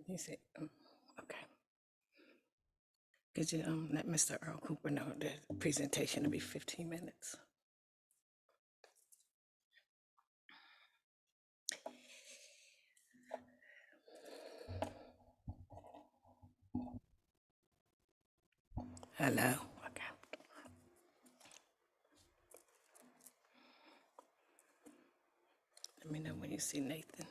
You say, okay. Could you let Mr. Earl Cooper know the presentation will be 15 minutes? Hello. Okay. Let me know when you see Nathan.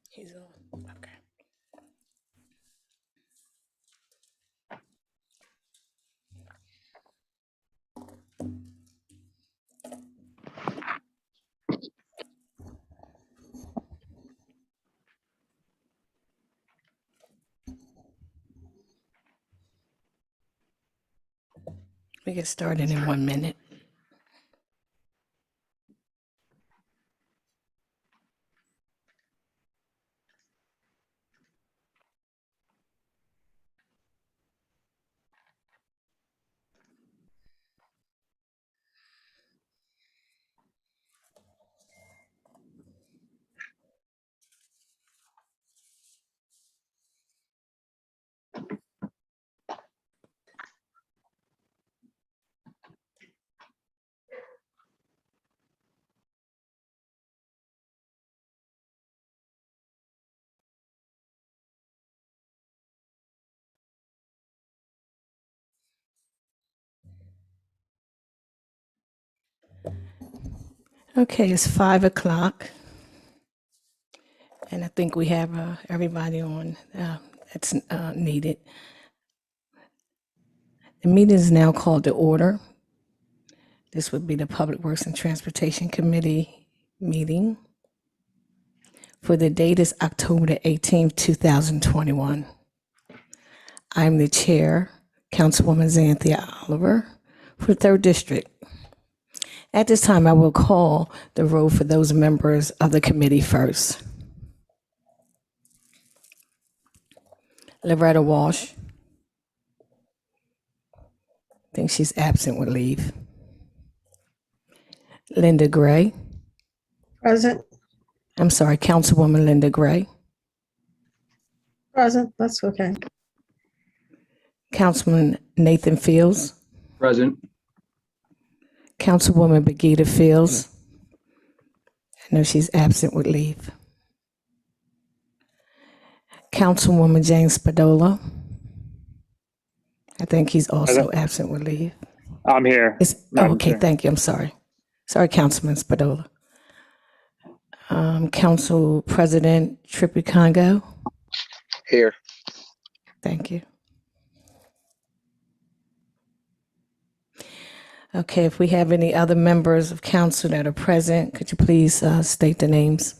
He's on. Okay. We get started in 1 minute. Okay, it's 5 o'clock. And I think we have everybody on that's needed. The meeting is now called to order. This would be the Public Works and Transportation Committee meeting. For the date is October the 18th, 2021. I'm the chair, Councilwoman Xanthia Oliver, for the 3rd District. At this time, I will call the roll for those members of the committee first. Loretta Walsh. I think she's absent with leave. Linda Gray. Present. I'm sorry, Councilwoman Linda Gray. Present. That's okay. Councilman Nathan Fields. Present. Councilwoman Begita Fields. I know she's absent with leave. Councilwoman James Spadola. I think he's also absent with leave. I'm here. Okay, thank you. I'm sorry. Sorry, Councilman Spadola. Council President Trippy Congo. Here. Thank you. Okay, if we have any other members of council that are present, could you please state the names?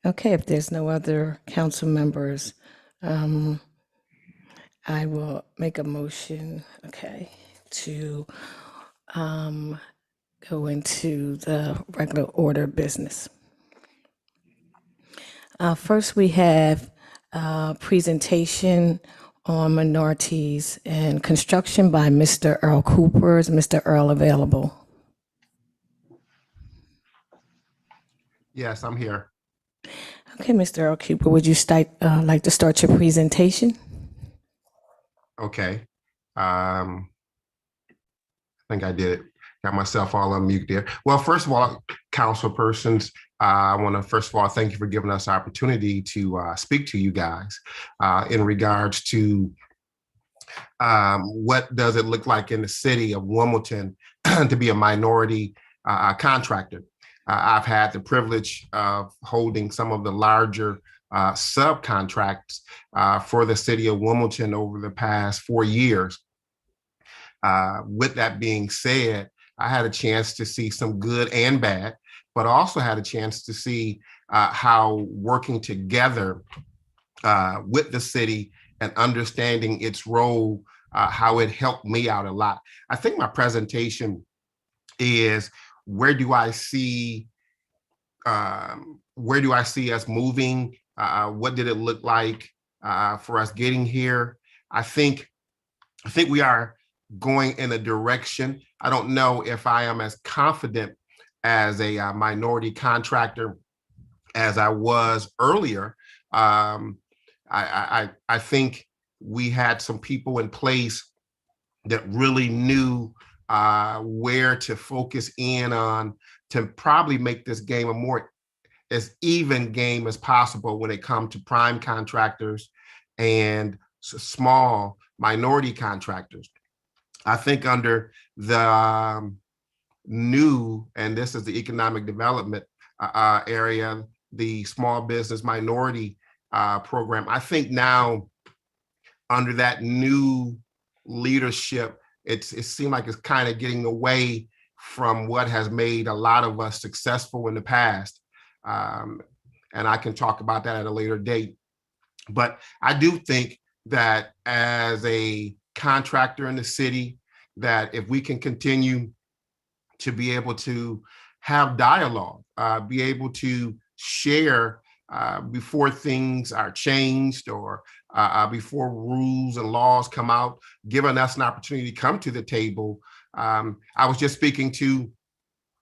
Okay, if there's no other council members, I will make a motion, okay, to go into the regular order of business. First, we have a presentation on minorities and construction by Mr. Earl Cooper. Is Mr. Earl available? Yes, I'm here. Okay, Mr. Earl Cooper, would you like to start your presentation? Okay. I think I did it. Got myself all on mute there. Well, first of all, council persons, I want to first of all thank you for giving us the opportunity to speak to you guys in regards to what does it look like in the city of Wilmington to be a minority contractor. I've had the privilege of holding some of the larger subcontracts for the city of Wilmington over the past 4 years. With that being said, I had a chance to see some good and bad, but also had a chance to see how working together with the city and understanding its role, how it helped me out a lot. I think my presentation is where do I see us moving? What did it look like for us getting here? I think we are going in a direction. I don't know if I am as confident as a minority contractor as I was earlier. I think we had some people in place that really knew where to focus in on to probably make this game a more as even game as possible when it comes to prime contractors and small minority contractors. I think under the new, and this is the economic development area, the small business minority program, I think now under that new leadership, it seemed like it's kind of getting away from what has made a lot of us successful in the past. And I can talk about that at a later date. But I do think that as a contractor in the city, that if we can continue to be able to have dialogue, be able to share before things are changed or before rules and laws come out, giving us an opportunity to come to the table. I was just speaking to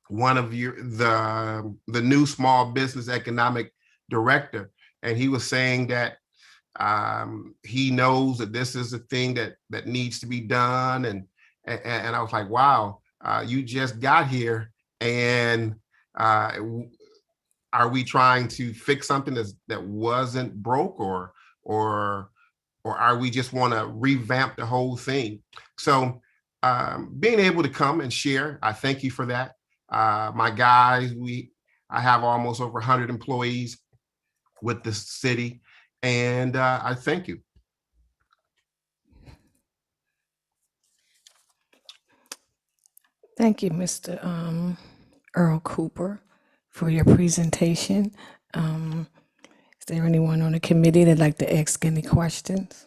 one of the new small business economic director, and he was saying that he knows that this is a thing that needs to be done, and I was like, wow, you just got here, and are we trying to fix something that wasn't broke, or are we just want to revamp the whole thing? So being able to come and share, I thank you for that. My guys, I have almost over 100 employees with the city, and I thank you. Thank you, Mr. Earl Cooper, for your presentation. Is there anyone on the committee that'd like to ask any questions?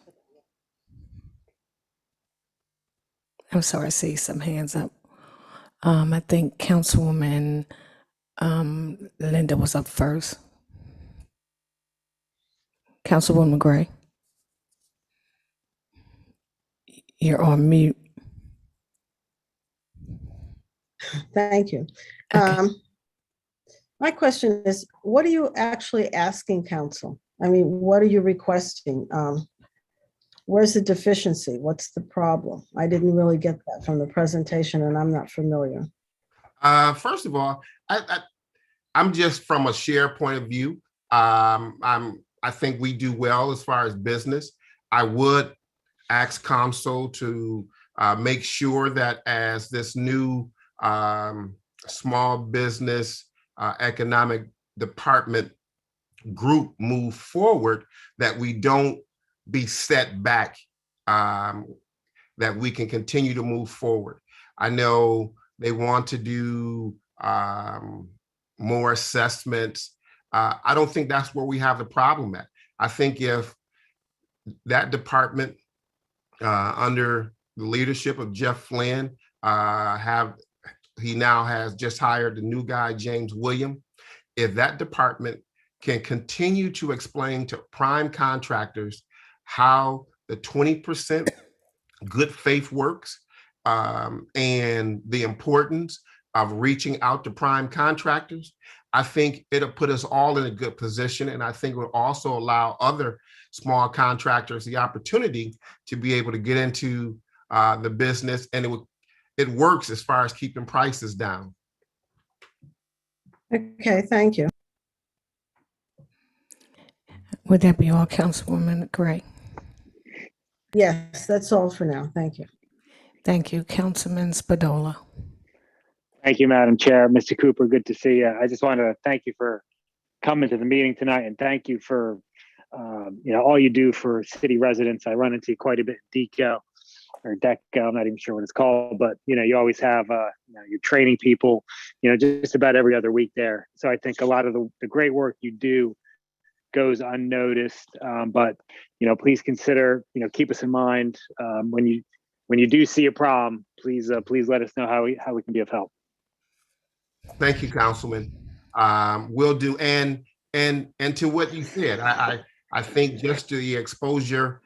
I'm sorry, I see some hands up. I think Councilwoman Linda was up first. Councilwoman Gray, you're on mute. Thank you. Okay. My question is, what are you actually asking council? I mean, what are you requesting? Where's the deficiency? What's the problem? I didn't really get that from the presentation, and I'm not familiar. First of all, I'm just from a share point of view. I think we do well as far as business. I would ask council to make sure that as this new small business economic department group move forward, that we don't be set back that we can continue to move forward. I know they want to do more assessments. I don't think that's where we have the problem at. I think if that department under the leadership of Jeff Flynn, he now has just hired the new guy, James William. If that department can continue to explain to prime contractors how the 20% good faith works and the importance of reaching out to prime contractors, I think it'll put us all in a good position. And I think it will also allow other small contractors the opportunity to be able to get into the business. And it works as far as keeping prices down. Okay, thank you. Would that be all, Councilwoman Gray? Yes, that's all for now. Thank you. Thank you, Councilman Spadola. Thank you, Madam Chair. Mr. Cooper, good to see you. I just want to thank you for coming to the meeting tonight, and thank you for all you do for city residents. I run into you quite a bit in DECO or DECO, I'm not even sure what it's called, but you always have you're training people, just about every other week there. So I think a lot of the great work you do goes unnoticed, but please consider, keep us in mind when you do see a problem. Please let us know how we can be of help. Thank you, Councilman. Will do. And to what you said, I think just to the exposure,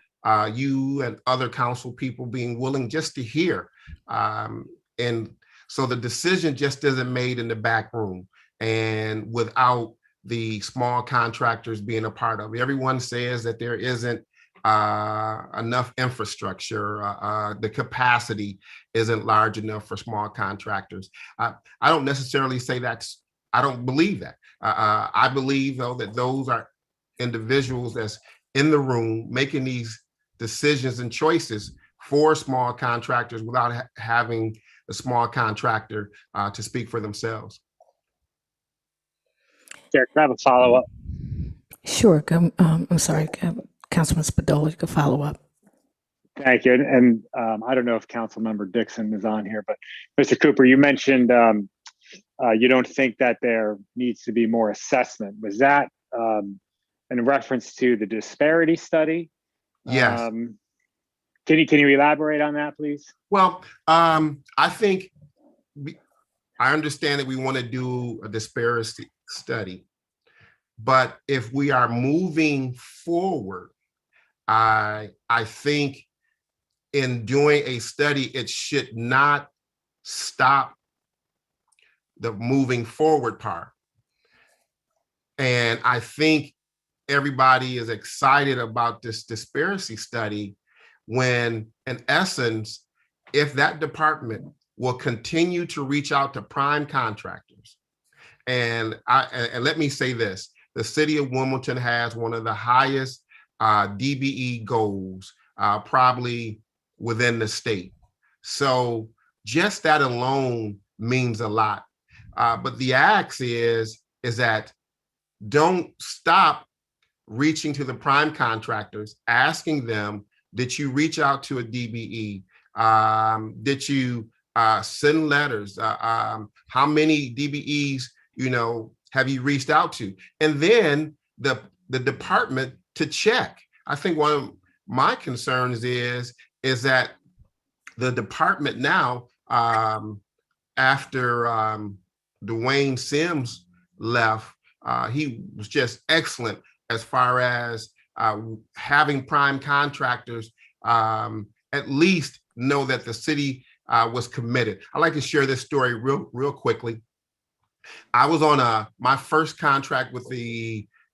you and other council people being willing just to hear, and so the decision just isn't made in the back room and without the small contractors being a part of it. Everyone says that there isn't enough infrastructure, the capacity isn't large enough for small contractors. I don't necessarily say I don't believe that. I believe, though, that those are individuals that's in the room making these decisions and choices for small contractors without having the small contractor to speak for themselves. Derek, I have a follow-up. Sure. I'm sorry, Councilman Spadola, you can follow up. Thank you. And I don't know if Councilmember Dixon is on here, but Mr. Cooper, you mentioned you don't think that there needs to be more assessment. Was that in reference to the disparity study? Yes. Can you elaborate on that, please? Well, I think I understand that we want to do a disparity study, but if we are moving forward, I think in doing a study, it should not stop the moving forward part. And I think everybody is excited about this disparity study when, in essence, if that department will continue to reach out to prime contractors, and let me say this, the city of Wilmington has one of the highest DBE goals, probably within the state. So just that alone means a lot. But the ask is that don't stop reaching to the prime contractors, asking them, did you reach out to a DBE? Did you send letters? How many DBEs, have you reached out to? And then the department to check. I think one of my concerns is that the department now, after Dwayne Sims left, he was just excellent as far as having prime contractors at least know that the city was committed. I'd like to share this story real quickly. I was on my first contract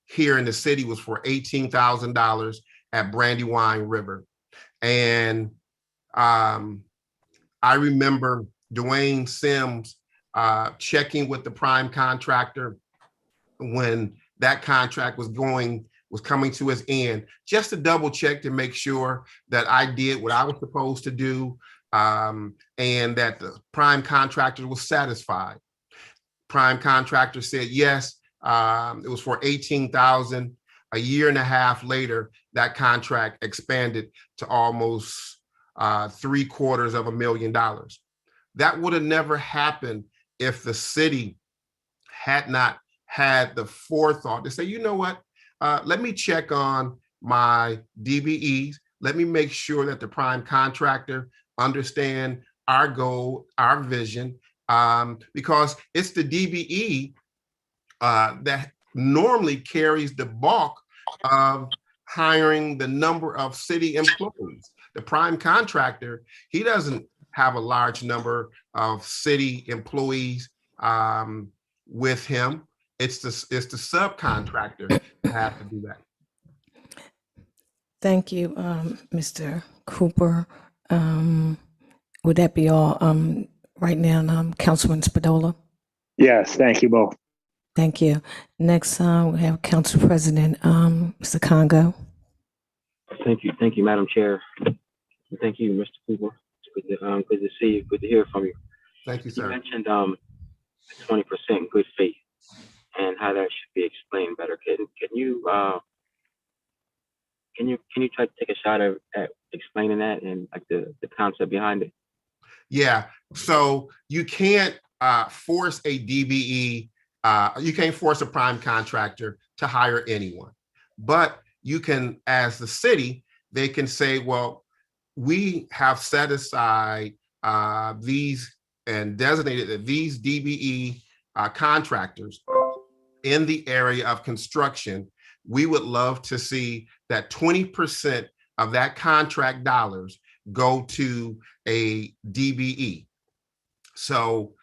here in the city was for $18,000 at Brandywine River. And I remember Dwayne Sims checking with the prime contractor when that contract was coming to its end, just to double check to make sure that I did what I was supposed to do, and that the prime contractor was satisfied. Prime contractor said yes, it was for $18,000. A year and a half later, that contract expanded to almost $750,000. That would have never happened if the city had not had the forethought to say, you know what, let me check on my DBEs. Let me make sure that the prime contractor understand our goal, our vision, because it's the DBE that normally carries the bulk of hiring the number of city employees. The prime contractor, he doesn't have a large number of city employees with him. It's the subcontractor that has to do that. Thank you, Mr. Cooper. Would that be all right now, Councilman Spadola? Yes, thank you both. Thank you. Next, we have Council President, Mr. Congo. Thank you, Madam Chair. Thank you, Mr. Cooper. It's good to see you. Good to hear from you. Thank you, sir. You mentioned 20% good faith and how that should be explained better. Can you try to take a shot at explaining that and like the concept behind it? Yeah. So you can't force a DBE. You can't force a prime contractor to hire anyone, but you can, as the city, they can say, well, we have set aside these and designated that these DBE contractors in the area of construction, we would love to see that 20% of that contract dollars go to a DBE. So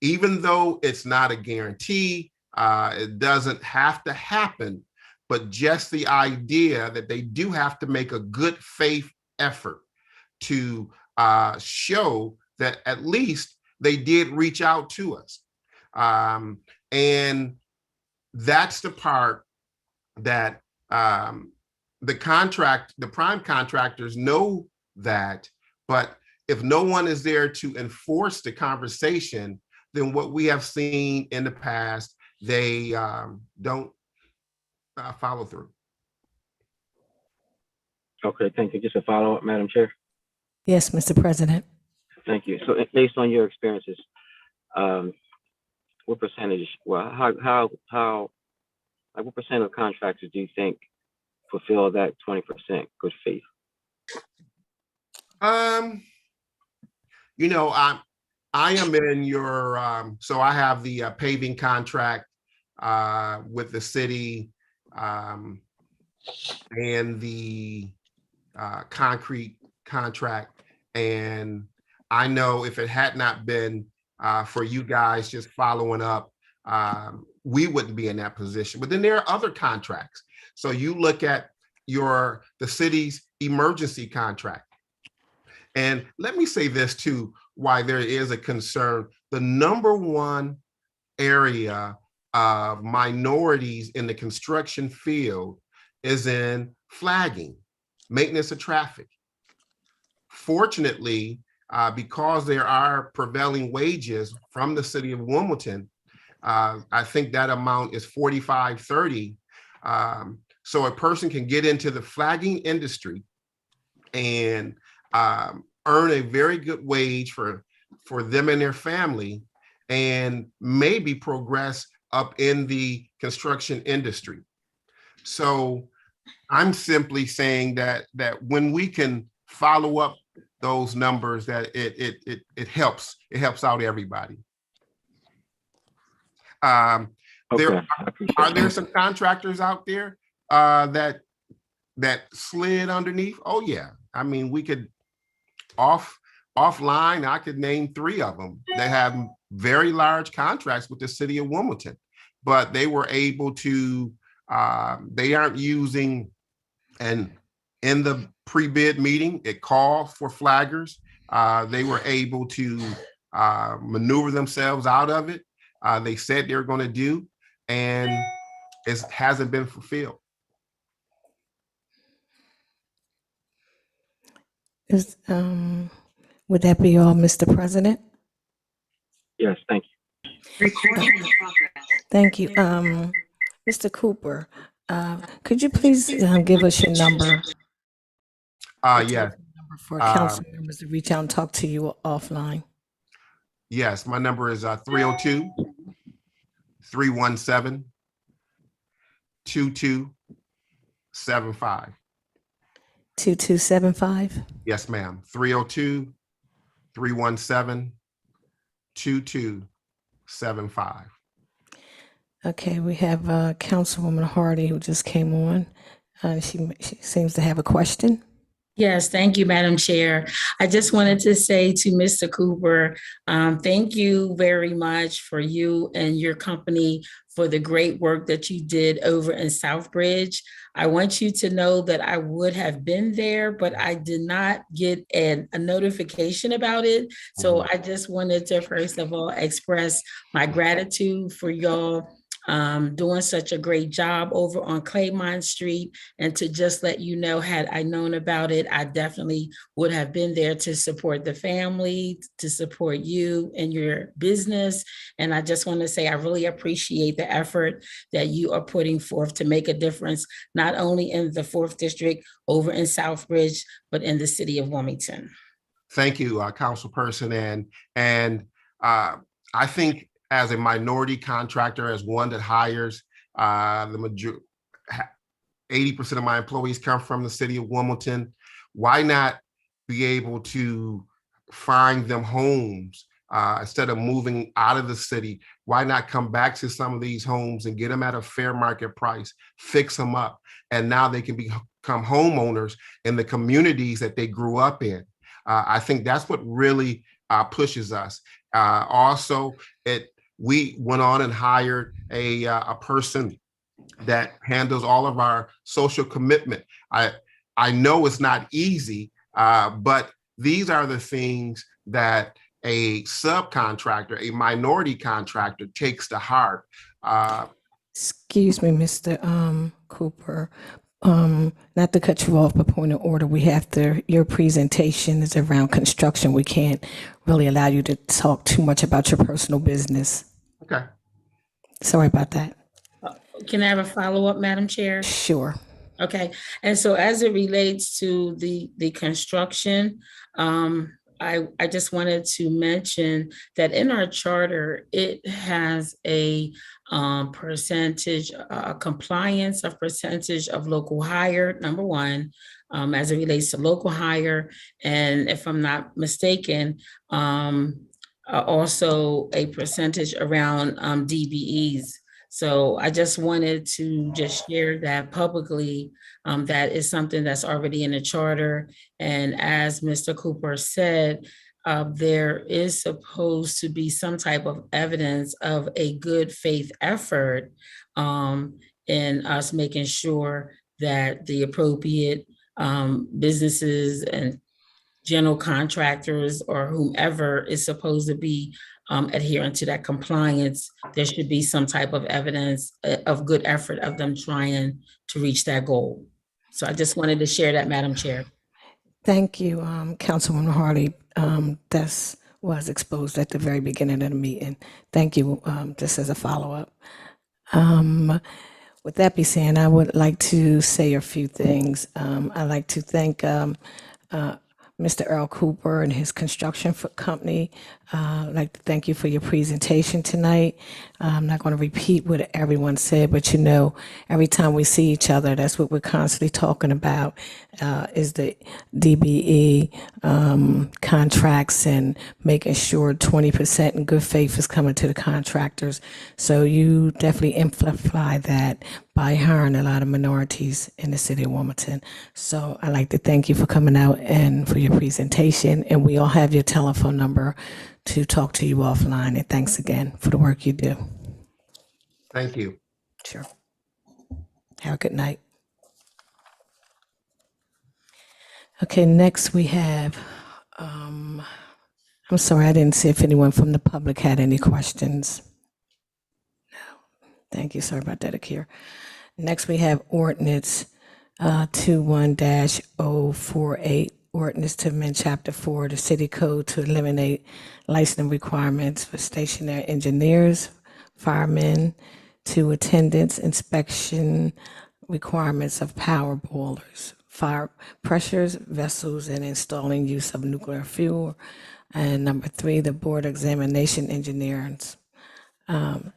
even though it's not a guarantee, it doesn't have to happen, but just the idea that they do have to make a good faith effort to show that at least they did reach out to us. And that's the part that the prime contractors know that, but if no one is there to enforce the conversation, then what we have seen in the past, they don't follow through. Okay, thank you. Just a follow-up, Madam Chair. Yes, Mr. President. Thank you. So based on your experiences, what percentage, well, what percent of contractors do you think fulfill that 20% good faith? You know, I am in your, so I have the paving contract with the city and the concrete contract. And I know if it had not been for you guys just following up, we wouldn't be in that position. But then there are other contracts. So you look at the city's emergency contract. And let me say this too, why there is a concern. The number one area of minorities in the construction field is in flagging, maintenance of traffic. Fortunately, because there are prevailing wages from the city of Wilmington, I think that amount is 45-30. So a person can get into the flagging industry and earn a very good wage for them and their family, and maybe progress up in the construction industry. So I'm simply saying that when we can follow up those numbers, that it helps out everybody. Okay, Are there some contractors out there that slid underneath? Oh yeah, I mean, we could offline, I could name 3 of them. They have very large contracts with the city of Wilmington, but they were able to, they aren't using, and in the pre-bid meeting, it called for flaggers. They were able to maneuver themselves out of it. They said they were going to do, and it hasn't been fulfilled. Would that be all, Mr. President? yes, thank you. Thank you. Mr. Cooper, could you please give us your number? Yes. For Uh, council members to reach out and talk to you offline. Yes, my number is 302 317 2275. 2275. Yes, ma'am. 302 317 2275. Okay, we have Councilwoman Hardy who just came on. She seems to have a question. Yes, thank you, Madam Chair. I just wanted to say to Mr. Cooper, thank you very much for you and your company for the great work that you did over in Southbridge. I want you to know that I would have been there, but I did not get a notification about it. So I just wanted to, first of all, express my gratitude for y'all doing such a great job over on Claymont Street. And to just let you know, had I known about it, I definitely would have been there to support the family, to support you and your business. And I just want to say, I really appreciate the effort that you are putting forth to make a difference, not only in the 4th District over in Southbridge, but in the city of Wilmington. Thank you, Councilperson. And I think as a minority contractor, as one that hires the majority, 80% of my employees come from the city of Wilmington. Why not be able to find them homes instead of moving out of the city? Why not come back to some of these homes and get them at a fair market price, fix them up, and now they can become homeowners in the communities that they grew up in. I think that's what really pushes us. Also, we went on and hired a person that handles all of our social commitment. I know it's not easy, but these are the things that a subcontractor, a minority contractor takes to heart. Excuse me, Mr. Cooper. Not to cut you off, but point of order, your presentation is around construction. We can't really allow you to talk too much about your personal business. Okay. Sorry about that. Can I have a follow-up, Madam Chair? Sure. Okay, and so as it relates to the construction, I just wanted to mention that in our charter, it has a percentage, compliance of percentage of local hire, number one, as it relates to local hire. And if I'm not mistaken, also a percentage around DBEs. So I just wanted to just share that publicly. That is something that's already in the charter. And as Mr. Cooper said, there is supposed to be some type of evidence of a good faith effort in us making sure that the appropriate businesses and general contractors or whomever is supposed to be adherent to that compliance, there should be some type of evidence of good effort of them trying to reach that goal. So I just wanted to share that, Madam Chair. Thank you, Councilwoman Hardy. That was exposed at the very beginning of the meeting. Thank you, just as a follow-up. With that being said, I would like to say a few things. I'd like to thank Mr. Earl Cooper and his construction company. I'd like to thank you for your presentation tonight. I'm not going to repeat what everyone said, but every time we see each other, that's what we're constantly talking about, is the DBE contracts and making sure 20% in good faith is coming to the contractors. So you definitely amplify that by hiring a lot of minorities in the city of Wilmington. So I'd like to thank you for coming out and for your presentation. And we all have your telephone number to talk to you offline. And thanks again for the work you do. Thank you. Sure. Have a good night. Okay, next we have, I'm sorry, I didn't see if anyone from the public had any questions. No. Thank you. Sorry about that, Akir. Next we have ordinance 21-048, ordinance to amend chapter 4 of the city code to eliminate licensing requirements for stationary engineers, firemen, to attendance inspection requirements of power boilers fire pressures, vessels, and installing use of nuclear fuel. And number 3, the board examination engineers. I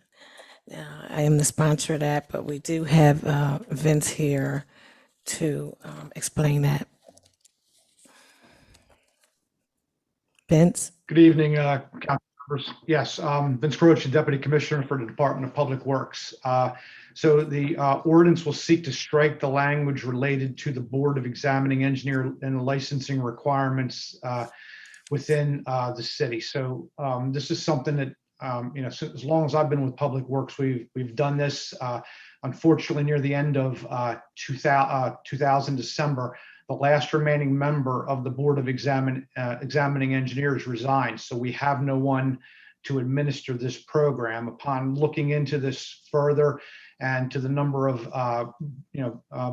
am the sponsor of that, but we do have Vince here to explain that. Vince? Good evening, council members. Yes, Vince Croce, Deputy Commissioner for the Department of Public Works. So the ordinance will seek to strike the language related to the Board of Examining Engineer and licensing requirements within the city. So this is something that, as long as I've been with Public Works, we've done this. Unfortunately, near the end of 2000 December, the last remaining member of the Board of Examining Engineers resigned. So we have no one to administer this program. Upon looking into this further and to the number of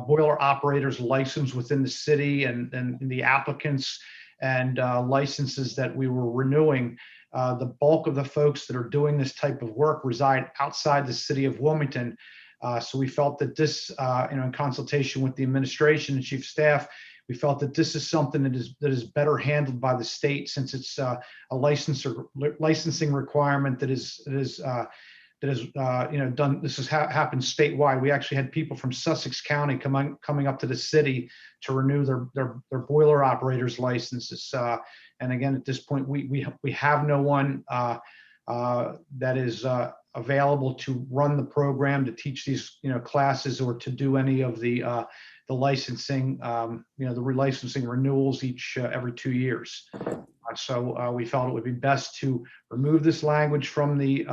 boiler operators licensed within the city and the applicants and licenses that we were renewing, the bulk of the folks that are doing this type of work reside outside the city of Wilmington. So we felt that this, in consultation with the administration and chief of staff, we felt that this is something that is better handled by the state, since it's a licensing requirement that is done. This has happened statewide. We actually had people from Sussex County coming up to the city to renew their boiler operators licenses. And again, at this point, we have no one that is available to run the program, to teach these classes, or to do any of the licensing, the relicensing renewals every 2 years. So we felt it would be best to remove this language from the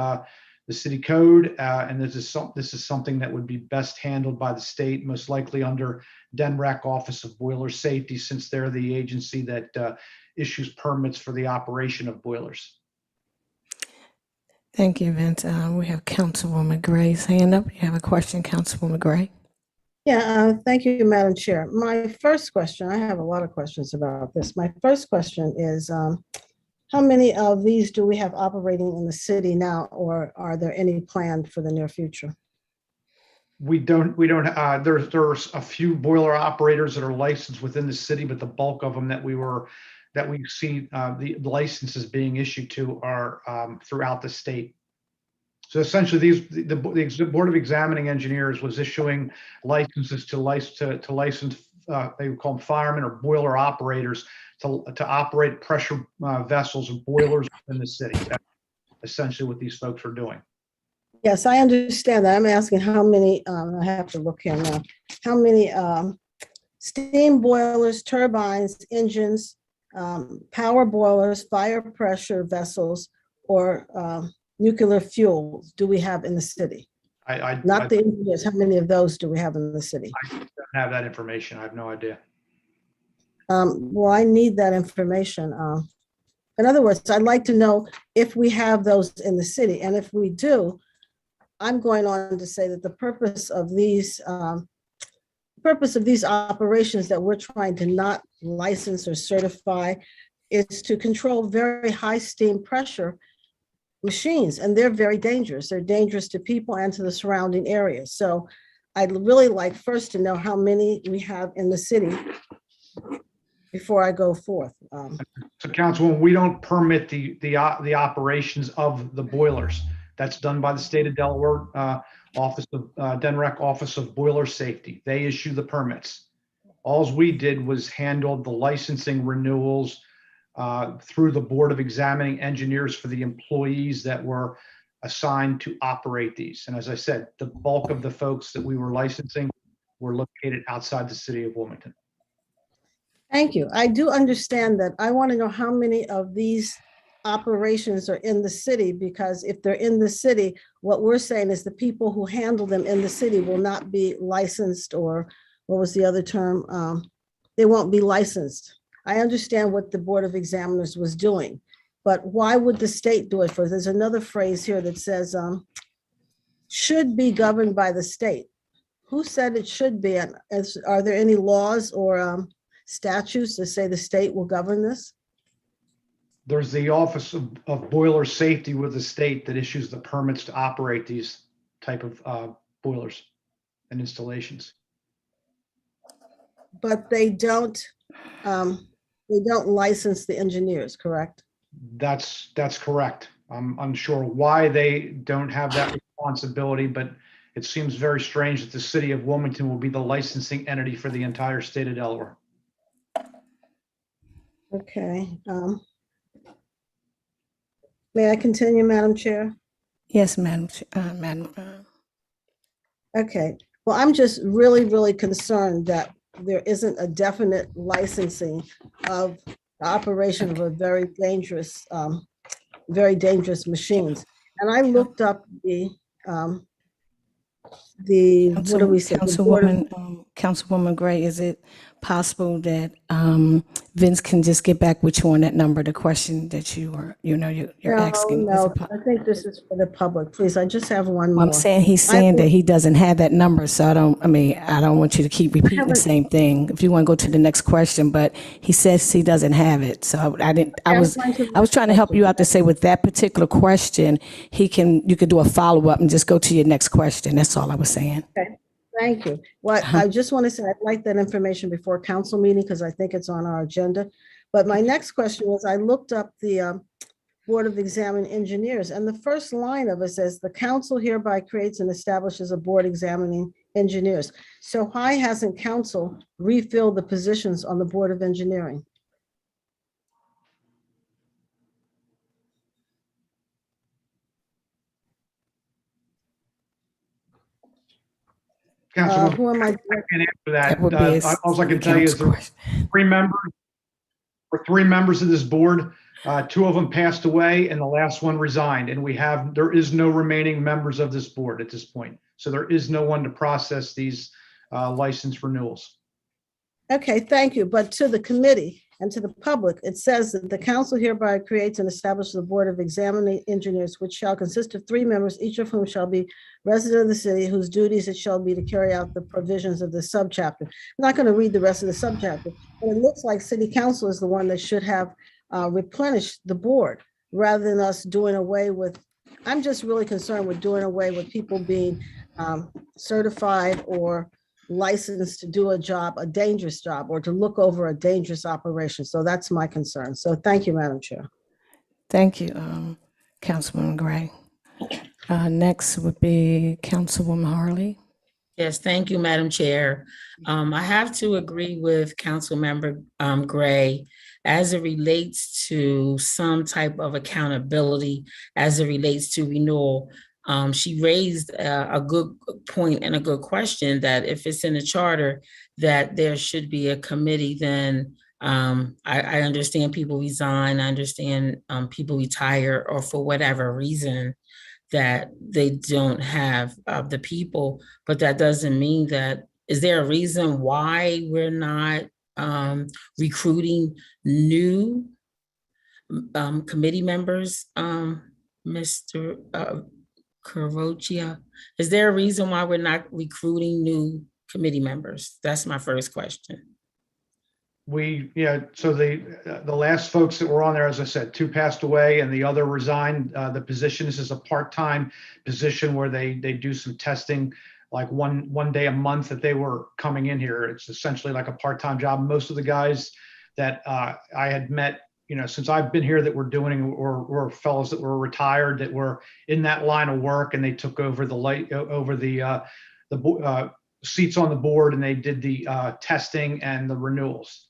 city code, and this is something that would be best handled by the state, most likely under DENREC, Office of Boiler Safety, since they're the agency that issues permits for the operation of boilers. Thank you, Vince. We have Councilwoman Gray's hand up. You have a question, Councilwoman Gray? Yeah, thank you, Madam Chair. My first question, I have a lot of questions about this. My first question is, how many of these do we have operating in the city now, or are there any planned for the near future? We don't, there's a few boiler operators that are licensed within the city, but the bulk of them that we see the licenses being issued to are throughout the state. So essentially, the Board of Examining Engineers was issuing licenses to license they would call them firemen or boiler operators to operate pressure vessels and boilers in the city. That's essentially what these folks are doing. Yes, I understand that. I'm asking how many, I have to look here now, how many steam boilers, turbines, engines, power boilers, fire pressure vessels, or nuclear fuels do we have in the city? Not the engineers. How many of those do we have in the city? I don't have that information. I have no idea. Well, I need that information. In other words, I'd like to know if we have those in the city, and if we do, I'm going on to say that the purpose of these operations that we're trying to not license or certify is to control very high steam pressure machines, and they're very dangerous. They're dangerous to people and to the surrounding area. So I'd really like first to know how many we have in the city before I go forth. So Councilwoman, we don't permit the operations of the boilers. That's done by the state of Delaware Office of DENREC, Office of Boiler Safety. They issue the permits. All we did was handle the licensing renewals through the Board of Examining Engineers for the employees that were assigned to operate these. And as I said, the bulk of the folks that we were licensing were located outside the city of Wilmington. Thank you. I do understand that. I want to know how many of these operations are in the city, because if they're in the city, what we're saying is the people who handle them in the city will not be licensed, or what was the other term? They won't be licensed. I understand what the Board of Examiners was doing, but why would the state do it first? There's another phrase here that says should be governed by the state. Who said it should be? And are there any laws or statutes that say the state will govern this? There's the Office of Boiler Safety with the state that issues the permits to operate these type of boilers and installations. but they don't license the engineers, correct? That's correct. I'm unsure why they don't have that responsibility, but it seems very strange that the city of Wilmington will be the licensing entity for the entire state of Delaware. Okay. May I continue, Madam Chair? Yes, Madam. Okay. Well, I'm just really, really concerned that there isn't a definite licensing of the operation of a very dangerous machines. And I looked up what do we say? The Board of- Councilwoman Gray, is it possible that Vince can just get back with you on that number, the question that you're asking? No, I think this is for the public. Please, I just have one more. I'm saying he's saying that he doesn't have that number, so I don't want you to keep repeating the same thing. If you want to go to the next question, but he says he doesn't have it, so I was trying to help you out to say with that particular question, you could do a follow-up and just go to your next question. That's all I was saying. Okay, thank you. Well, I just want to say I'd like that information before council meeting because I think it's on our agenda. But my next question was, I looked up the Board of Examining Engineers, and the first line of it says, the council hereby creates and establishes a board examining engineers. So why hasn't council refilled the positions on the Board of Engineering? Councilwoman, Who am I? I can't answer that. That would be All I can tell you is there were three members of this board. Two of them passed away and the last one resigned. And there is no remaining members of this board at this point. So there is no one to process these license renewals. Okay, thank you. But to the committee and to the public, it says that the council hereby creates and establishes a board of examining engineers, which shall consist of 3 members, each of whom shall be resident of the city, whose duties it shall be to carry out the provisions of the subchapter. I'm not going to read the rest of the subchapter, but it looks like city council is the one that should have replenished the board rather than us doing away with. I'm just really concerned with doing away with people being certified or licensed to do a dangerous job, or to look over a dangerous operation. So that's my concern. So thank you, Madam Chair. Thank you, Councilwoman Gray. Next would be Councilwoman Harley. Yes, thank you, Madam Chair. I have to agree with Councilmember Gray as it relates to some type of accountability as it relates to renewal. She raised a good point and a good question that if it's in the charter that there should be a committee, then I understand people resign. I understand people retire or for whatever reason that they don't have the people, but that doesn't mean that, is there a reason why we're not recruiting new committee members, Mr. Carocia? Is there a reason why we're not recruiting new committee members? That's my first question. So the last folks that were on there, as I said, 2 passed away and the other resigned. The position, this is a part-time position where they do some testing, like one day a month that they were coming in here. It's essentially like a part-time job. Most of the guys that I had met, since I've been here that were doing, or fellows that were retired that were in that line of work, and they took over the seats on the board, and they did the testing and the renewals.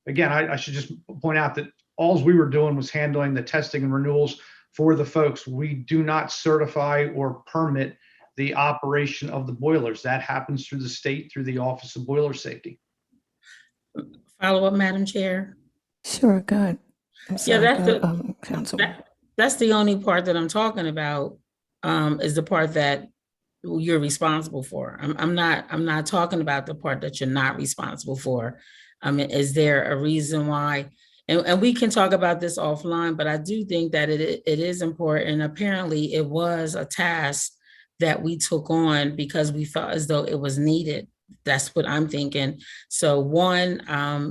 Again, I should just point out that all we were doing was handling the testing and renewals for the folks. We do not certify or permit the operation of the boilers. That happens through the state, through the Office of Boiler Safety. Follow up, Madam Chair. Sure, go ahead. That's the only part that I'm talking about, is the part that you're responsible for. I'm not talking about the part that you're not responsible for. I mean, is there a reason why? And we can talk about this offline, but I do think that it is important. Apparently, it was a task that we took on because we felt as though it was needed. That's what I'm thinking. So one,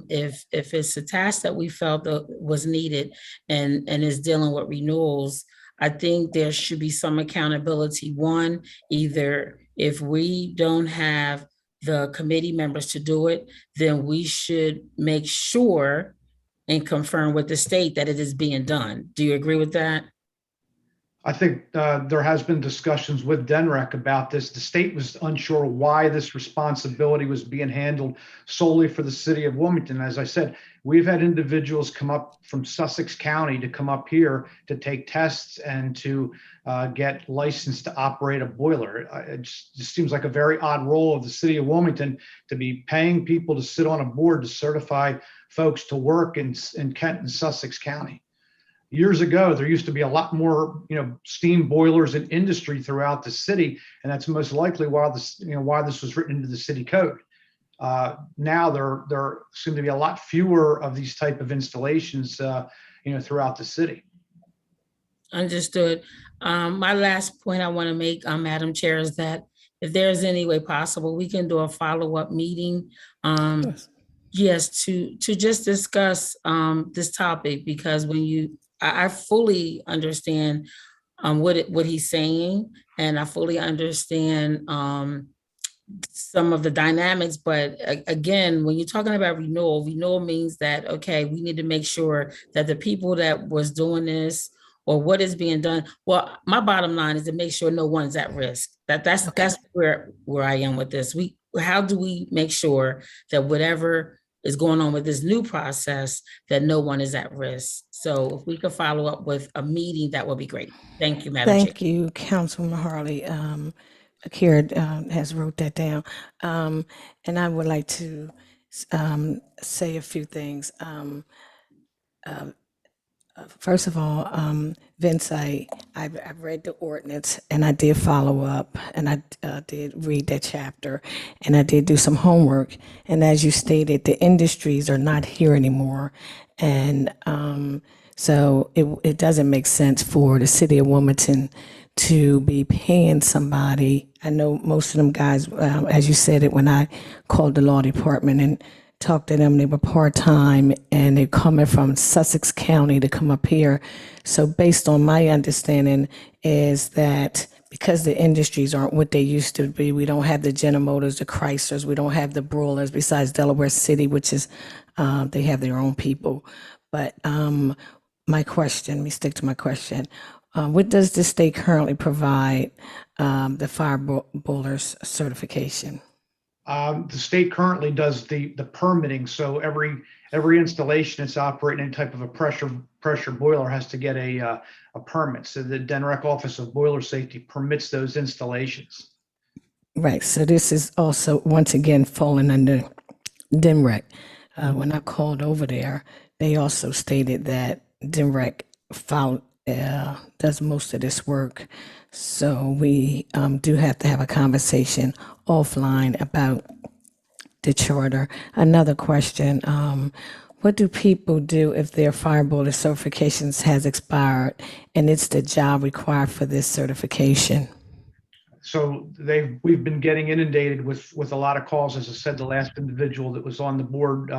if it's a task that we felt that was needed and is dealing with renewals, I think there should be some accountability. One, either if we don't have the committee members to do it, then we should make sure and confirm with the state that it is being done. Do you agree with that? I think there has been discussions with DENREC about this. The state was unsure why this responsibility was being handled solely for the city of Wilmington. As I said, we've had individuals come up from Sussex County to come up here to take tests and to get licensed to operate a boiler. It just seems like a very odd role of the city of Wilmington to be paying people to sit on a board to certify folks to work in Kent and Sussex County. Years ago, there used to be a lot more, steam boilers in industry throughout the city, and that's most likely why this was written into the city code. Now there seem to be a lot fewer of these type of installations, throughout the city. Understood. My last point I want to make, Madam Chair, is that if there's any way possible, we can do a follow-up meeting. Yes, to just discuss this topic, because I fully understand what he's saying, and I fully understand some of the dynamics. But again, when you're talking about renewal means that, okay, we need to make sure that the people that was doing this or what is being done. Well, my bottom line is to make sure no one's at risk. That's where I am with this. How do we make sure that whatever is going on with this new process, that no one is at risk? So if we could follow up with a meeting, that would be great. Thank you, Madam Chair. Thank you, Councilman Harley. Kira has wrote that down. And I would like to say a few things. First of all, Vince, I've read the ordinance and I did follow up, and I did read that chapter, and I did do some homework. And as you stated, the industries are not here anymore. And so it doesn't make sense for the city of Wilmington to be paying somebody. I know most of them guys, as you said it, when I called the law department and talked to them, they were part-time and they're coming from Sussex County to come up here. So based on my understanding is that because the industries aren't what they used to be, we don't have the General Motors, the Chryslers, we don't have the Brewers, besides Delaware City, which is, they have their own people. But my question, let me stick to my question. What does the state currently provide the fire boilers certification? The state currently does the permitting. So every installation that's operating any type of a pressure boiler has to get a permit. So the DENREC Office of Boiler Safety permits those installations. Right. So this is also, once again, falling under DENREC. When I called over there, they also stated that DENREC does most of this work. So we do have to have a conversation offline about the charter. Another question, what do people do if their fire boiler certifications has expired and it's the job required for this certification? So we've been getting inundated with a lot of calls. As I said, the last individual that was on the board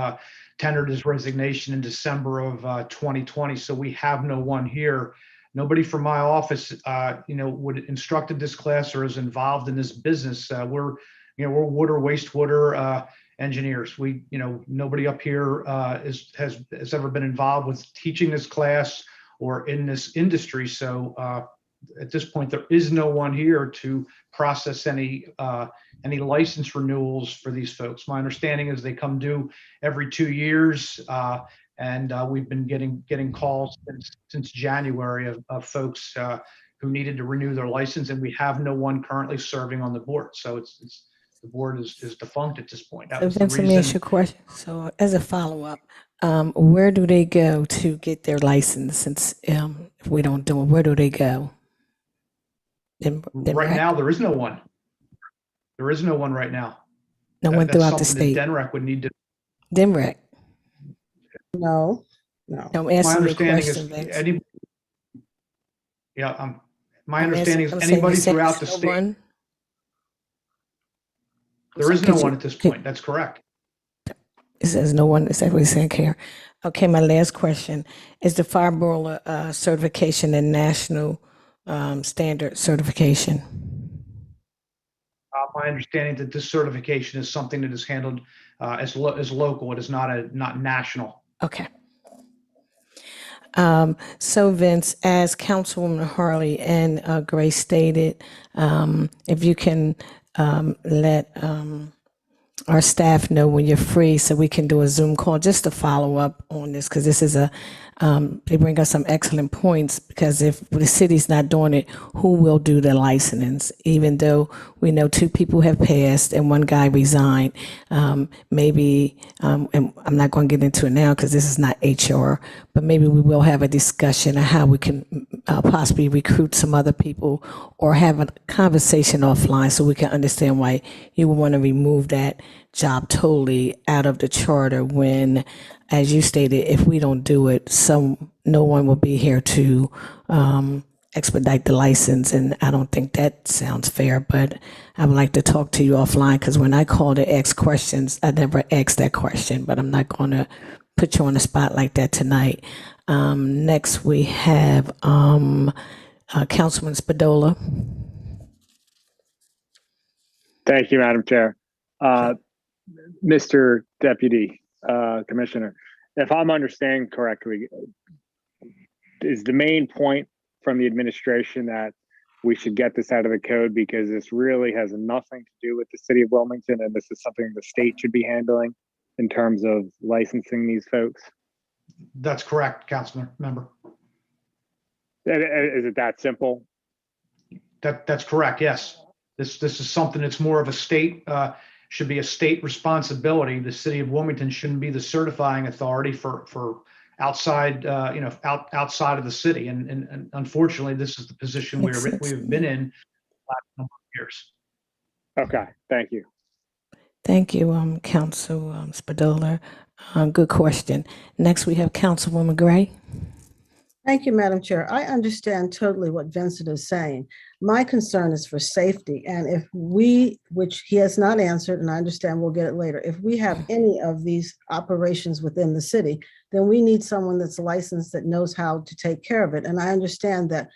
tendered his resignation in December of 2020. So we have no one here. Nobody from my office, would instructed this class or is involved in this business. We're water, wastewater engineers. Nobody up here has ever been involved with teaching this class or in this industry. So at this point, there is no one here to process any license renewals for these folks. My understanding is they come due every 2 years. And we've been getting calls since January of folks who needed to renew their license, and we have no one currently serving on the board. So it's the board is defunct at this point. That was the Vince, let me ask you a question. So as a follow-up, where do they go to get their license? Since if we don't do it, where do they go? Right now, there is no one. There is no one right now. No one throughout the state. DENREC would need to. DENREC. No. I'm My asking you a understanding question, is Vince. my understanding is anybody throughout the state. There is no one at this point. That's correct. It says no one. Is that what he's saying here? Okay, my last question. Is the fire boiler certification a national standard certification? my understanding that this certification is something that is handled as local. It is not national. Okay. So Vince, as Councilwoman Harley and Grace stated, if you can let our staff know when you're free so we can do a Zoom call just to follow up on this, because this is they bring us some excellent points, because if the city's not doing it, who will do the licensings? Even though we know 2 people have passed and 1 guy resigned, maybe, and I'm not going to get into it now because this is not HR, but maybe we will have a discussion of how we can possibly recruit some other people or have a conversation offline so we can understand why you would want to remove that job totally out of the charter when, as you stated, if we don't do it, no one will be here to expedite the license. And I don't think that sounds fair, but I would like to talk to you offline, because when I call to ask questions, I never ask that question, but I'm not going to put you on the spot like that tonight. Next, we have Councilman Spadola. Thank you, Madam Chair. Mr. Deputy Commissioner, if I'm understanding correctly, is the main point from the administration that we should get this out of the code because this really has nothing to do with the city of Wilmington, and this is something the state should be handling in terms of licensing these folks? That's correct, Councilman member. Is it that simple? That's correct. Yes. This is something that's more of a state, should be a state responsibility. The city of Wilmington shouldn't be the certifying authority for outside, outside of the city. And unfortunately, this is the position we have been in the last number of years. Okay, thank you. Thank you, Council Spadola. Good question. Next, we have Councilwoman Gray. Thank you, Madam Chair. I understand totally what Vincent is saying. My concern is for safety. And if we, which he has not answered, and I understand we'll get it later, if we have any of these operations within the city, then we need someone that's licensed that knows how to take care of it. And I understand that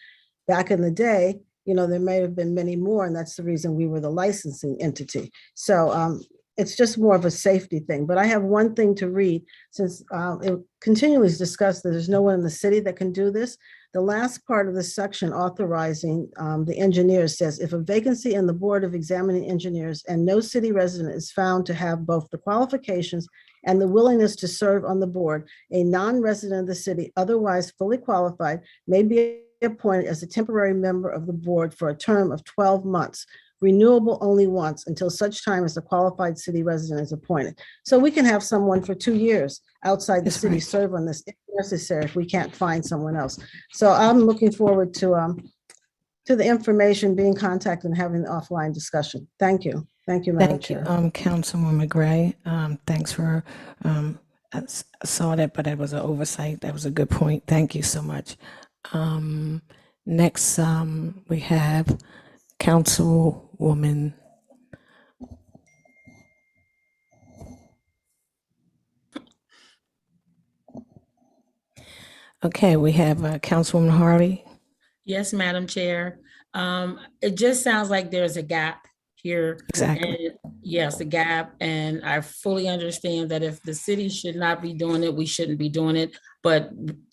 back in the day, there may have been many more, and that's the reason we were the licensing entity. So it's just more of a safety thing. But I have one thing to read, since it continually is discussed that there's no one in the city that can do this. The last part of this section authorizing the engineers says, if a vacancy in the Board of Examining Engineers and no city resident is found to have both the qualifications and the willingness to serve on the board, a non-resident of the city, otherwise fully qualified, may be appointed as a temporary member of the board for a term of 12 months. Renewable only once until such time as a qualified city resident is appointed. So we can have someone for 2 years outside the city serve on this if necessary, if we can't find someone else. So I'm looking forward to the information, being contacted and having an offline discussion. Thank you. Thank you, Madam Chair. Councilwoman Gray. Thanks for, I saw that, but it was an oversight. That was a good point. Thank you so much. Next, we have Councilwoman. Okay, we have Councilwoman Harley. Yes, Madam Chair. It just sounds like there's a gap here. Exactly. And yes, a gap. And I fully understand that if the city should not be doing it, we shouldn't be doing it. But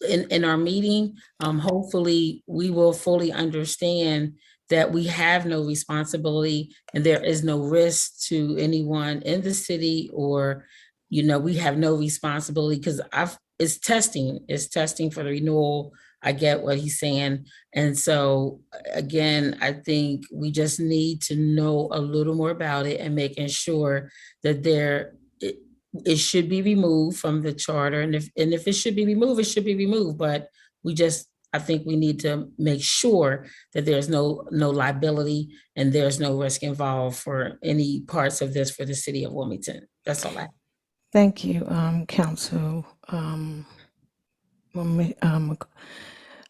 in our meeting, hopefully we will fully understand that we have no responsibility and there is no risk to anyone in the city, or, we have no responsibility, because it's testing for the renewal. I get what he's saying. And so again, I think we just need to know a little more about it and making sure that it should be removed from the charter. And if it should be removed, it should be removed. But I think we need to make sure that there's no liability and there's no risk involved for any parts of this for the city of Wilmington. That's all I have. Thank you, Council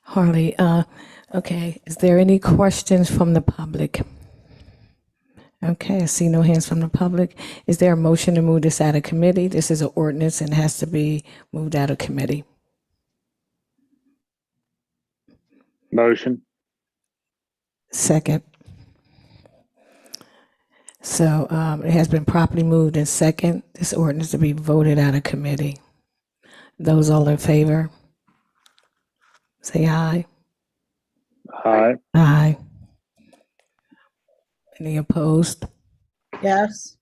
Harley. Okay, is there any questions from the public? Okay, I see no hands from the public. Is there a motion to move this out of committee? This is an ordinance and has to be moved out of committee. Motion. Second. So it has been properly moved in second. This ordinance to be voted out of committee. Those all in favor, say aye. Aye. Aye. Any opposed? Yes.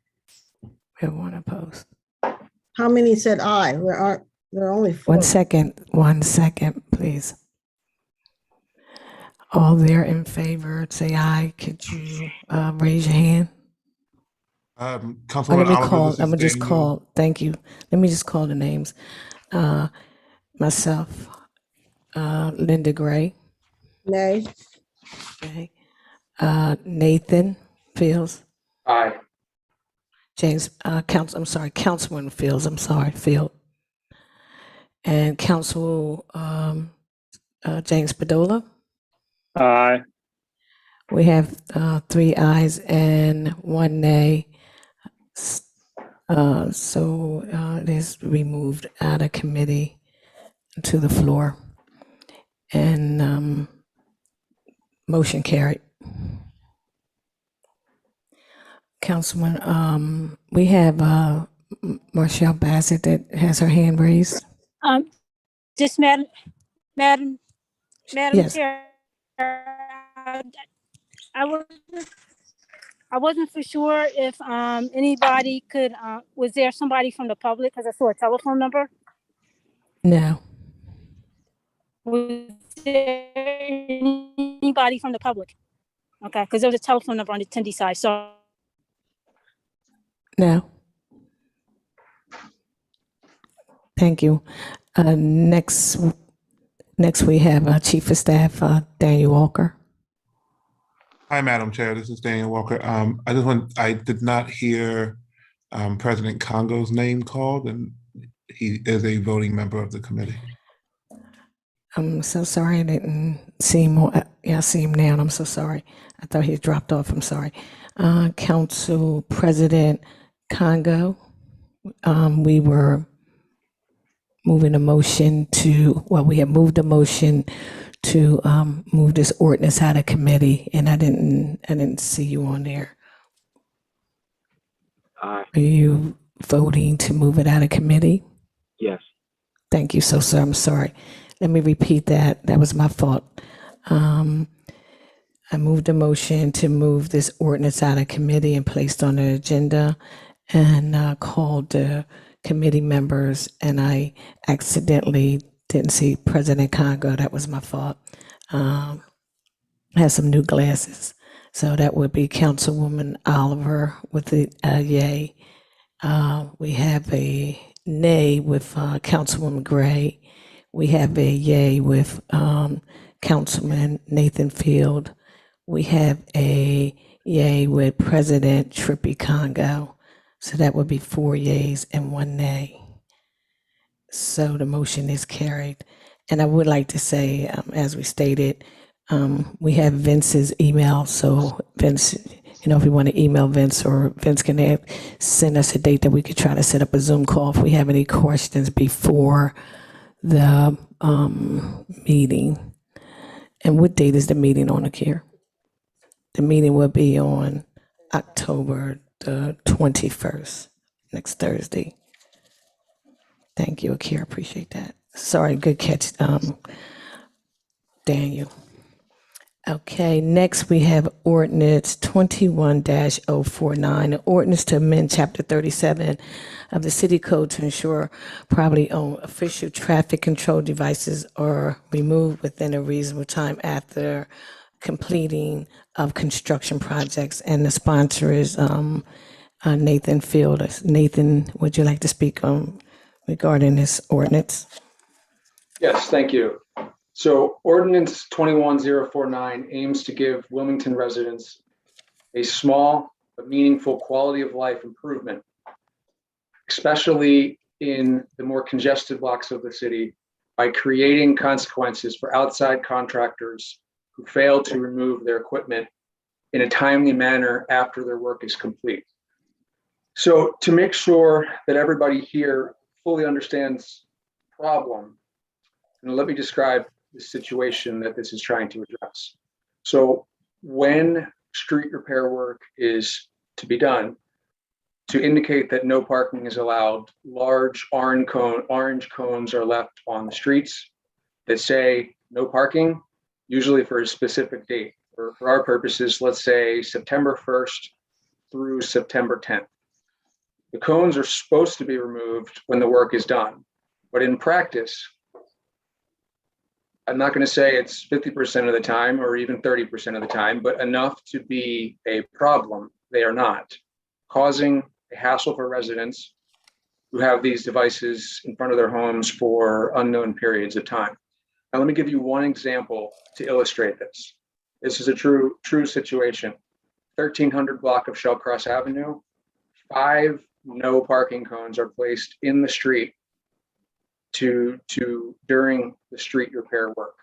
We have one opposed. How many said aye? There are only four. 1 second, please. All there in favor, say aye. Could you raise your hand? Councilwoman Oliver, this I'm is gonna just Daniel. call, thank you. Let me just call the names. Myself, Linda Gray, Nay. okay. Nathan Fields, Aye. Councilman Fields, Field. And Council, James Padola. Aye. We have 3 ayes and 1 nay. So it is removed out of committee to the floor. And motion carried. Councilman, we have Marshall Bassett that has her hand raised. Just Madam Yes. Chair, I wasn't for sure if anybody could, was there somebody from the public? Because I saw a telephone number. No. Was there anybody from the public? Okay, because there was a telephone number on the attendee side. So No. Thank you. Next we have Chief of Staff Daniel Walker. Hi, Madam Chair. This is Daniel Walker. I did not hear President Congo's name called, and he is a voting member of the committee. I'm so sorry I didn't see him. Yeah, I see him now, and I'm so sorry. I thought he had dropped off. I'm sorry. Council President Congo, we were moving a motion to, we have moved a motion to move this ordinance out of committee, and I didn't see you on there. Aye. Are you voting to move it out of committee? Yes. Thank you, sir. I'm sorry. Let me repeat that. That was my fault. I moved a motion to move this ordinance out of committee and placed on the agenda, and called the committee members, and I accidentally didn't see President Congo. That was my fault. I have some new glasses. So that would be Councilwoman Oliver with the yay. We have a nay with Councilwoman Gray. We have a yay with Councilman Nathan Field. We have a yay with President Trippy Congo. So that would be 4 yays and 1 nay. So the motion is carried. And I would like to say, as we stated, we have Vince's email. So Vince, if you want to email Vince, or Vince can send us a date that we could try to set up a Zoom call if we have any questions before the meeting. And what date is the meeting on, Akir? The meeting will be on October the 21st, next Thursday. Thank you, Akir. Appreciate that. Sorry, good catch, Daniel. Okay, next we have ordinance 21-049, an ordinance to amend chapter 37 of the city code to ensure properly owned official traffic control devices are removed within a reasonable time after completing of construction projects. And the sponsor is Nathan Field. Nathan, would you like to speak regarding this ordinance? Yes, thank you. So ordinance 21049 aims to give Wilmington residents a small but meaningful quality of life improvement, especially in the more congested blocks of the city, by creating consequences for outside contractors who fail to remove their equipment in a timely manner after their work is complete. So to make sure that everybody here fully understands the problem, let me describe the situation that this is trying to address. So when street repair work is to be done to indicate that no parking is allowed. Large orange cones are left on the streets that say no parking, usually for a specific date. For our purposes, let's say September 1st through September 10th. The cones are supposed to be removed when the work is done, but in practice, I'm not going to say it's 50% of the time or even 30% of the time, but enough to be a problem. They are not, causing a hassle for residents who have these devices in front of their homes for unknown periods of time. Now, let me give you one example to illustrate this. This is a true situation. 1300 block of Shellcross Avenue, 5 no parking cones are placed in the street during the street repair work.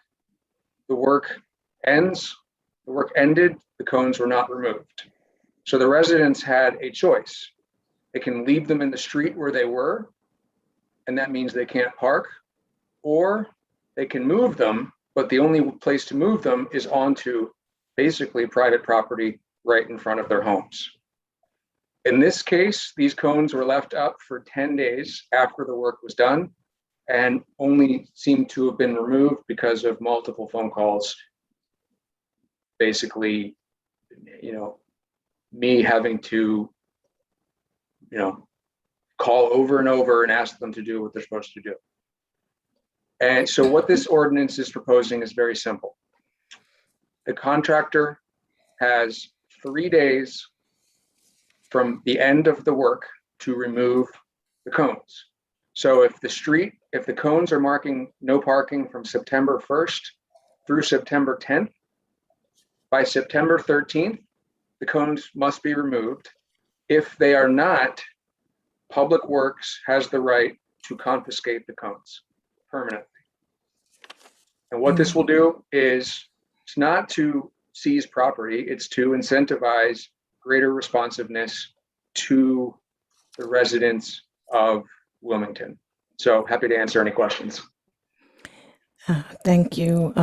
The work ended, the cones were not removed. So the residents had a choice. They can leave them in the street where they were, and that means they can't park, or they can move them, but the only place to move them is onto basically private property right in front of their homes. In this case, these cones were left up for 10 days after the work was done and only seemed to have been removed because of multiple phone calls. Basically, me having to, call over and over and ask them to do what they're supposed to do. And so what this ordinance is proposing is very simple. The contractor has 3 days from the end of the work to remove the cones. So if the cones are marking no parking from September 1st through September 10th, by September 13th, the cones must be removed. If they are not, Public Works has the right to confiscate the cones permanently. And what this will do is, it's not to seize property, it's to incentivize greater responsiveness to the residents of Wilmington. So happy to answer any questions. Thank you,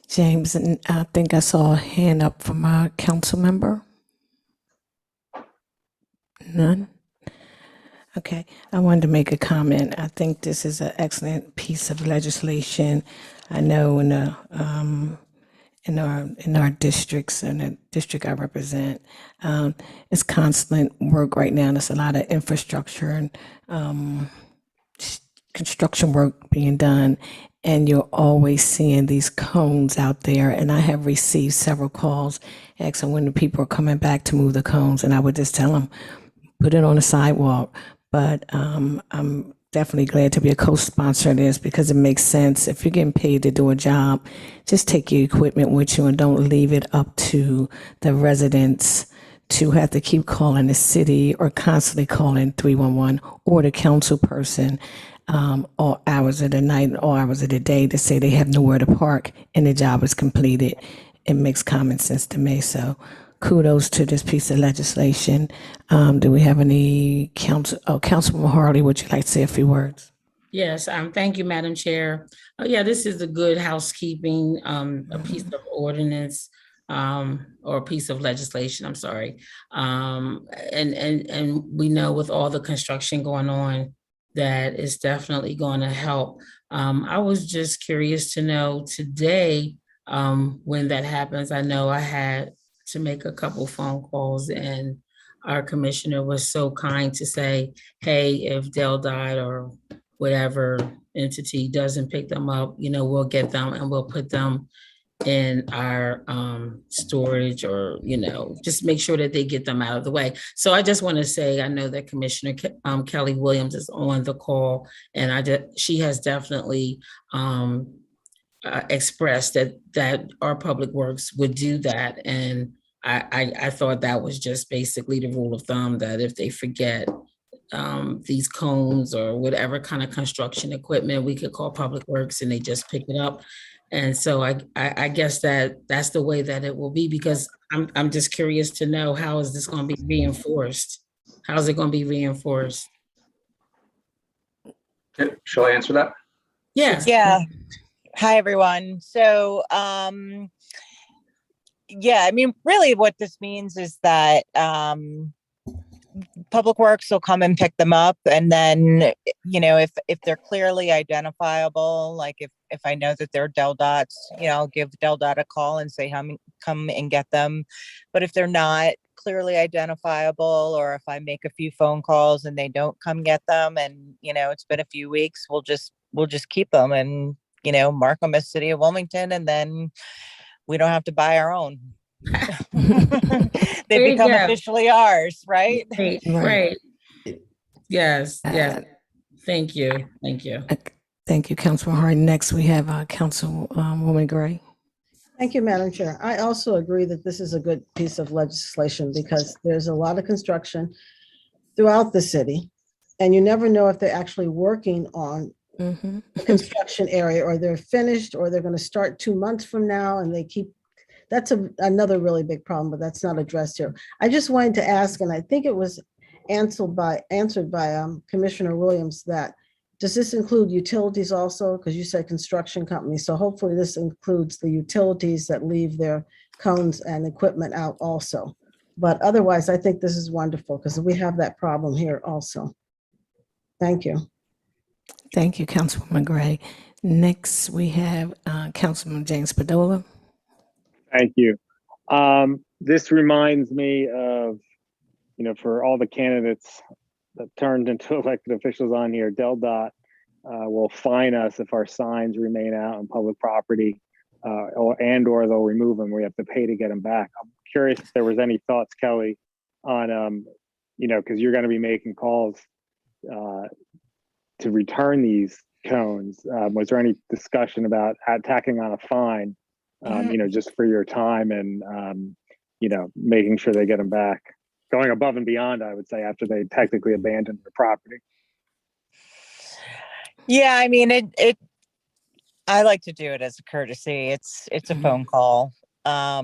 James. And I think I saw a hand up from a council member. None? Okay, I wanted to make a comment. I think this is an excellent piece of legislation. I know in our districts and the district I represent, it's constant work right now. There's a lot of infrastructure and construction work being done, and you're always seeing these cones out there. And I have received several calls asking when the people are coming back to move the cones, and I would just tell them, put it on the sidewalk. But I'm definitely glad to be a co-sponsor of this because it makes sense. If you're getting paid to do a job, just take your equipment with you and don't leave it up to the residents to have to keep calling the city or constantly calling 311 or the council person all hours of the night and all hours of the day to say they have nowhere to park and the job is completed. It makes common sense to me. So kudos to this piece of legislation. Do we have any Councilwoman Harley, would you like to say a few words? Yes, thank you, Madam Chair. Yeah, this is a good housekeeping, a piece of ordinance or a piece of legislation, I'm sorry. And we know with all the construction going on, that is definitely going to help. I was just curious to know today, when that happens, I know I had to make a couple phone calls and our commissioner was so kind to say, hey, if Dell died or whatever entity doesn't pick them up, we'll get them and we'll put them in our storage or, just make sure that they get them out of the way. So I just want to say, I know that Commissioner Kelly Williams is on the call and she has definitely expressed that our Public Works would do that. And I thought that was just basically the rule of thumb, that if they forget these cones or whatever kind of construction equipment, we could call Public Works and they just pick it up. And so I guess that's the way that it will be, because I'm just curious to know, how is this going to be reinforced? How is it going to be reinforced? Shall I answer that? Yes. Yeah. Hi, everyone. So Yeah, I mean, really what this means is that Public Works will come and pick them up, and then, you know, if they're clearly identifiable, like if I know that they're Del Dots, you know, I'll give Del Dot a call and say, come and get them. But if they're not clearly identifiable, or if I make a few phone calls and they don't come get them, and, you know, it's been a few weeks, we'll just keep them and, you know, mark them as City of Wilmington, and then we don't have to buy our own. They There you become go. officially ours, right? Right, Right. right. Yes, yes. Thank you. Thank you. Thank you, Councilman Hart. Next, we have Councilwoman Gray. Thank you, Madam Chair. I also agree that this is a good piece of legislation because there's a lot of construction throughout the city, and you never know if they're actually working on Mm-hmm. the construction area, or they're finished, or they're going to start 2 months from now, and they keep. That's another really big problem, but that's not addressed here. I just wanted to ask, and I think it was answered by Commissioner Williams, that does this include utilities also? Because you said construction companies, so hopefully this includes the utilities that leave their cones and equipment out also. But otherwise, I think this is wonderful because we have that problem here also. Thank you. Thank you, Councilwoman Gray. Next, we have Councilman James Spadola. Thank you. This reminds me of, you know, for all the candidates that turned into elected officials on here, Del Dot will fine us if our signs remain out on public property, or they'll remove them. We have to pay to get them back. I'm curious if there was any thoughts, Kelly, on, you know, because you're going to be making calls to return these cones. Was there any discussion about tacking on a fine? You know, just for your time and, you know, making sure they get them back, going above and beyond, I would say, after they technically abandoned the property. Yeah, I mean, I like to do it as a courtesy. It's a phone call. I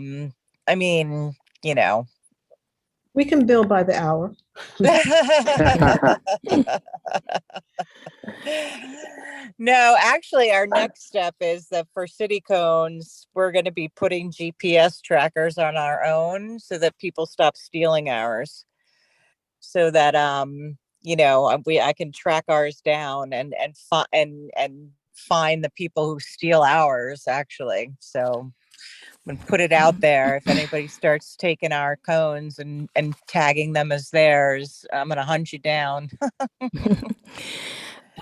mean, you know. We can bill by the hour. No, actually, our next step is that for city cones, we're going to be putting GPS trackers on our own so that people stop stealing ours. So that you know, I can track ours down and find the people who steal ours, actually. So and put it out there. If anybody starts taking our cones and tagging them as theirs, I'm gonna hunt you down.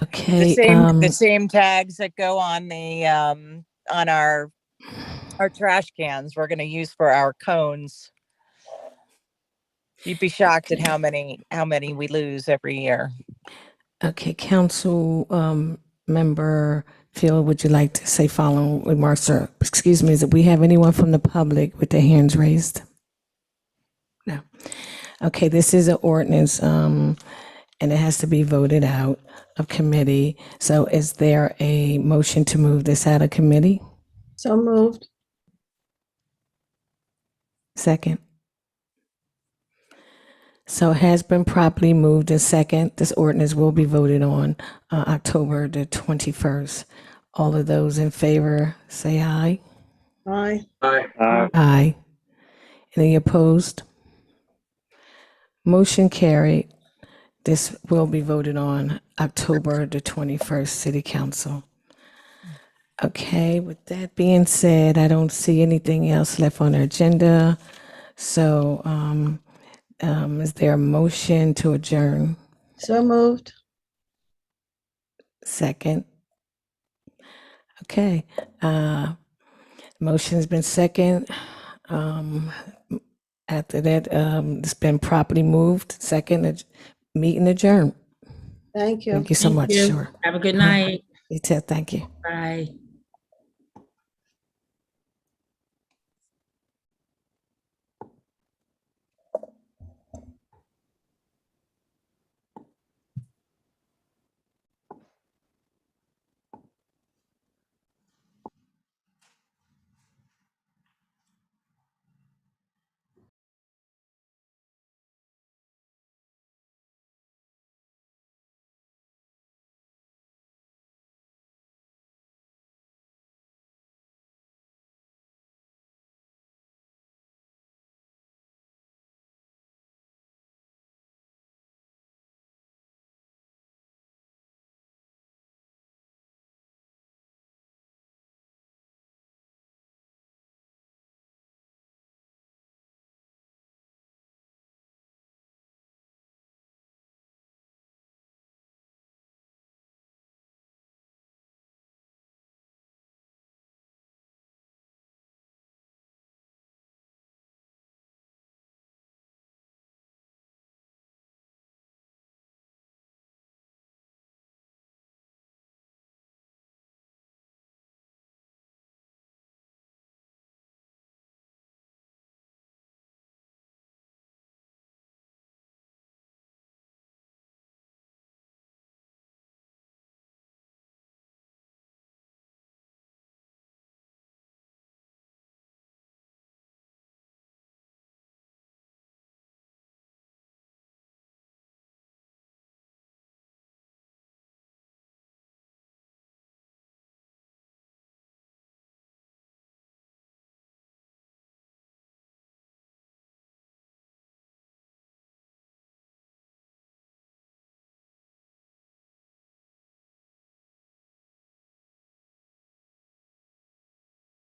Okay. The same tags that go on the on our trash cans, we're gonna use for our cones. You'd be shocked at how many we lose every year. Okay, Council Member Phil, would you like to say following remarks, or excuse me, is that we have anyone from the public with their hands raised? No. Okay, this is an ordinance, and it has to be voted out of committee. So is there a motion to move this out of committee? So moved. Second. So it has been properly moved and second. This ordinance will be voted on October the 21st. All of those in favor, say aye. Aye. Aye. Aye. Any opposed? Motion carried. This will be voted on October the 21st, City Council. Okay, with that being said, I don't see anything else left on the agenda. So is there a motion to adjourn? So moved. Second. Okay. Motion's been second. After that, it's been properly moved. Second, meeting adjourned. Thank you. Thank you so Thank much. you. Sure. Have a good night. You too. Thank you. Bye.